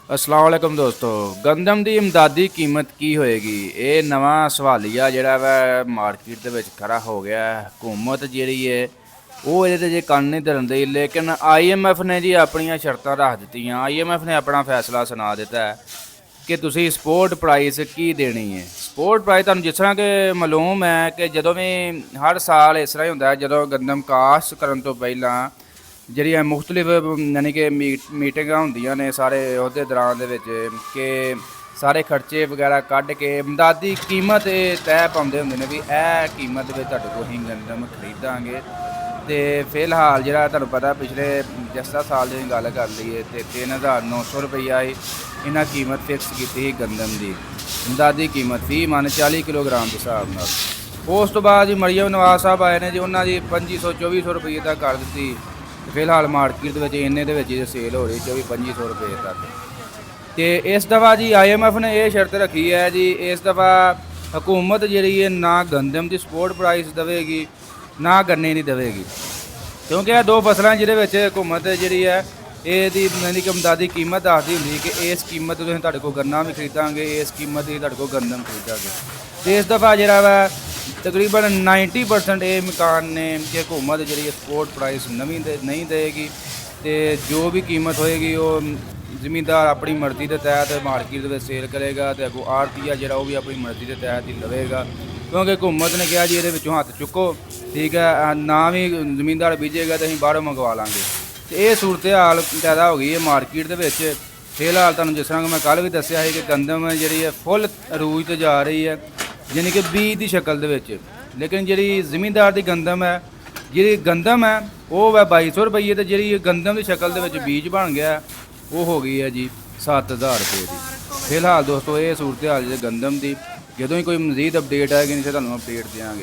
अस्सलाम वालेकुम दोस्तों। गंदम ਦੀ ਇਮਦਾਦੀ ਕੀਮਤ ਕੀ ਹੋਏਗੀ? ਇਹ ਨਵਾਂ ਸਵਾਲੀਆ ਜਿਹੜਾ ਵਾ ਮਾਰਕੀਟ ਦੇ ਵਿੱਚ ਖੜਾ ਹੋ ਗਿਆ ਹੈ। ਹਕੂਮਤ ਜਿਹੜੀ ਹੈ ਉਹ ਇਹਦੇ 'ਤੇ ਜੇ ਕੰਨ ਨਹੀਂ ਧਰਨ ਦੀ, ਲੇਕਿਨ IMF ਨੇ ਜੀ ਆਪਣੀਆਂ ਸ਼ਰਤਾਂ ਰੱਖ ਦਿੱਤੀਆਂ। IMF ਨੇ ਆਪਣਾ ਫੈਸਲਾ ਸੁਣਾ ਦਿੱਤਾ ਹੈ ਕਿ ਤੁਸੀਂ ਸਪੋਰਟ ਪ੍ਰਾਈਸ ਕੀ ਦੇਣੀ ਹੈ। ਸਪੋਰਟ ਪ੍ਰਾਈਸ ਤੁਹਾਨੂੰ ਜਿਸ ਤਰ੍ਹਾਂ ਕਿ ਮਾਲੂਮ ਹੈ ਕਿ ਜਦੋਂ ਵੀ ਹਰ ਸਾਲ ਇਸ ਤਰ੍ਹਾਂ ਹੀ ਹੁੰਦਾ ਹੈ, ਜਦੋਂ ਗੰਦਮ ਕਾਸ਼ਤ ਕਰਨ ਤੋਂ ਪਹਿਲਾਂ ਜਿਹੜੀਆਂ ਮੁਖਤਲਿਫ ਯਾਨੀ ਕਿ ਮੀਟਿੰਗਾਂ ਹੁੰਦੀਆਂ ਨੇ ਸਾਰੇ ਉਹਦੇ ਦੌਰਾਨ ਦੇ ਵਿੱਚ ਕਿ ਸਾਰੇ ਖਰਚੇ ਵਗੈਰਾ ਕੱਢ ਕੇ ਇਮਦਾਦੀ ਕੀਮਤ ਇਹ ਤੈਅ ਪਾਉਂਦੇ ਹੁੰਦੇ ਨੇ ਵੀ ਇਹ ਕੀਮਤ ਦੇ ਵਿੱਚ ਤੁਹਾਡੇ ਕੋਲ ਅਸੀਂ ਗੰਦਮ ਖਰੀਦਾਂਗੇ। ਤੇ ਫਿਲਹਾਲ ਜਿਹੜਾ ਤੁਹਾਨੂੰ ਪਤਾ ਪਿਛਲੇ ਜਿਸ ਤਰ੍ਹਾਂ ਸਾਲ ਦੀ ਗੱਲ ਕਰ ਲਈਏ ਤੇ 3900 ਰੁਪਈਆ ਹੀ ਇਹਨਾਂ ਕੀਮਤ ਫਿਕਸ ਕੀਤੀ ਸੀ ਗੰਦਮ ਦੀ ਇਮਦਾਦੀ ਕੀਮਤ ਵੀ ਮਨ 40 ਕਿਲੋਗ੍ਰਾਮ ਦੇ ਹਿਸਾਬ ਨਾਲ। ਉਸ ਤੋਂ ਬਾਅਦ ਜੀ ਮਰੀਮ ਨਵਾਜ਼ ਸਾਹਿਬ ਆਏ ਨੇ ਜੀ, ਉਹਨਾਂ ਦੀ 2500-2400 ਰੁਪਈਏ ਤੱਕ ਕਰ ਦਿੱਤੀ। ਫਿਲਹਾਲ ਮਾਰਕੀਟ ਦੇ ਵਿੱਚ ਇੰਨੇ ਦੇ ਵਿੱਚ ਹੀ ਸੇਲ ਹੋ ਰਹੀ 24-2500 ਰੁਪਏ ਤੱਕ। ਤੇ ਇਸ ਦਫਾ ਜੀ IMF ਨੇ ਇਹ ਸ਼ਰਤ ਰੱਖੀ ਹੈ ਜੀ, ਇਸ ਦਫਾ ਹਕੂਮਤ ਜਿਹੜੀ ਹੈ ਨਾ ਗੰਦਮ ਦੀ ਸਪੋਰਟ ਪ੍ਰਾਈਸ ਦੇਵੇਗੀ ਨਾ ਗੰਨੇ ਦੀ ਦੇਵੇਗੀ, ਕਿਉਂਕਿ ਇਹ ਦੋ ਫਸਲਾਂ ਜਿਹਦੇ ਵਿੱਚ ਹਕੂਮਤ ਜਿਹੜੀ ਹੈ ਇਹਦੀ ਯਾਨੀ ਕਿ ਇਮਦਾਦੀ ਕੀਮਤ ਦੱਸਦੀ ਹੁੰਦੀ ਕਿ ਇਸ ਕੀਮਤ ਤੋਂ ਅਸੀਂ ਤੁਹਾਡੇ ਕੋਲ ਗੰਨਾ ਵੀ ਖਰੀਦਾਂਗੇ, ਇਸ ਕੀਮਤ ਦੀ ਤੁਹਾਡੇ ਕੋਲ ਗੰਦਮ ਖਰੀਦਾਂਗੇ। ਤੇ ਇਸ ਦਫਾ ਜਿਹੜਾ ਵਾ ਤਕਰੀਬਨ 90% ਇਹ ਮਕਾਨ ਨੇ ਕਿ ਹਕੂਮਤ ਜਿਹੜੀ ਸਪੋਰਟ ਪ੍ਰਾਈਸ ਨਹੀਂ ਦੇਗੀ ਤੇ ਜੋ ਵੀ ਕੀਮਤ ਹੋਏਗੀ ਉਹ ਜ਼ਿਮੀਂਦਾਰ ਆਪਣੀ ਮਰਜ਼ੀ ਦੇ ਤਹਿਤ ਮਾਰਕੀਟ ਦੇ ਵਿੱਚ ਸੇਲ ਕਰੇਗਾ ਤੇ ਅੱਗੋਂ ਆੜ੍ਹਤੀਆ ਜਿਹੜਾ ਉਹ ਵੀ ਆਪਣੀ ਮਰਜ਼ੀ ਦੇ ਤਹਿਤ ਹੀ ਲਵੇਗਾ, ਕਿਉਂਕਿ ਹਕੂਮਤ ਨੇ ਕਿਹਾ ਜੀ ਇਹਦੇ ਵਿੱਚੋਂ ਹੱਥ ਚੁੱਕੋ, ਠੀਕ ਹੈ, ਨਾ ਵੀ ਜ਼ਿਮੀਂਦਾਰ ਬੀਜੇਗਾ ਤੇ ਅਸੀਂ ਬਾਹਰੋਂ ਮੰਗਵਾ ਲਾਂਗੇ। ਤੇ ਇਹ ਸੂਰਤ ਹਾਲ ਪੈਦਾ ਹੋ ਗਈ ਹੈ ਮਾਰਕੀਟ ਦੇ ਵਿੱਚ। ਫਿਲਹਾਲ ਤੁਹਾਨੂੰ ਜਿਸ ਤਰ੍ਹਾਂ ਕਿ ਮੈਂ ਕੱਲ੍ਹ ਵੀ ਦੱਸਿਆ ਸੀ ਕਿ ਗੰਦਮ ਜਿਹੜੀ ਹੈ ਫੁੱਲ ਅਰੂਜ 'ਤੇ ਜਾ ਰਹੀ ਹੈ, ਯਾਨੀ ਕਿ ਬੀਜ ਦੀ ਸ਼ਕਲ ਦੇ ਵਿੱਚ, ਲੇਕਿਨ ਜਿਹੜੀ ਜ਼ਿਮੀਂਦਾਰ ਦੀ ਗੰਦਮ ਹੈ ਉਹ ਹੈ 2200 ਰੁਪਈਏ ਤੇ ਜਿਹੜੀ ਗੰਦਮ ਦੀ ਸ਼ਕਲ ਦੇ ਵਿੱਚ ਬੀਜ ਬਣ ਗਿਆ ਉਹ ਹੋ ਗਈ ਹੈ ਜੀ 7000 ਰੁਪਏ ਦੀ। ਫਿਲਹਾਲ ਦੋਸਤੋ ਇਹ ਸੂਰਤ ਹਾਲ ਜੇ ਗੰਦਮ ਦੀ, ਜਦੋਂ ਹੀ ਕੋਈ ਮਜ਼ੀਦ ਅਪਡੇਟ ਆਏਗੀ ਨਹੀਂ ਤੁਹਾਨੂੰ ਅਪਡੇਟ ਦਿਆਂਗੇ ਜੀ।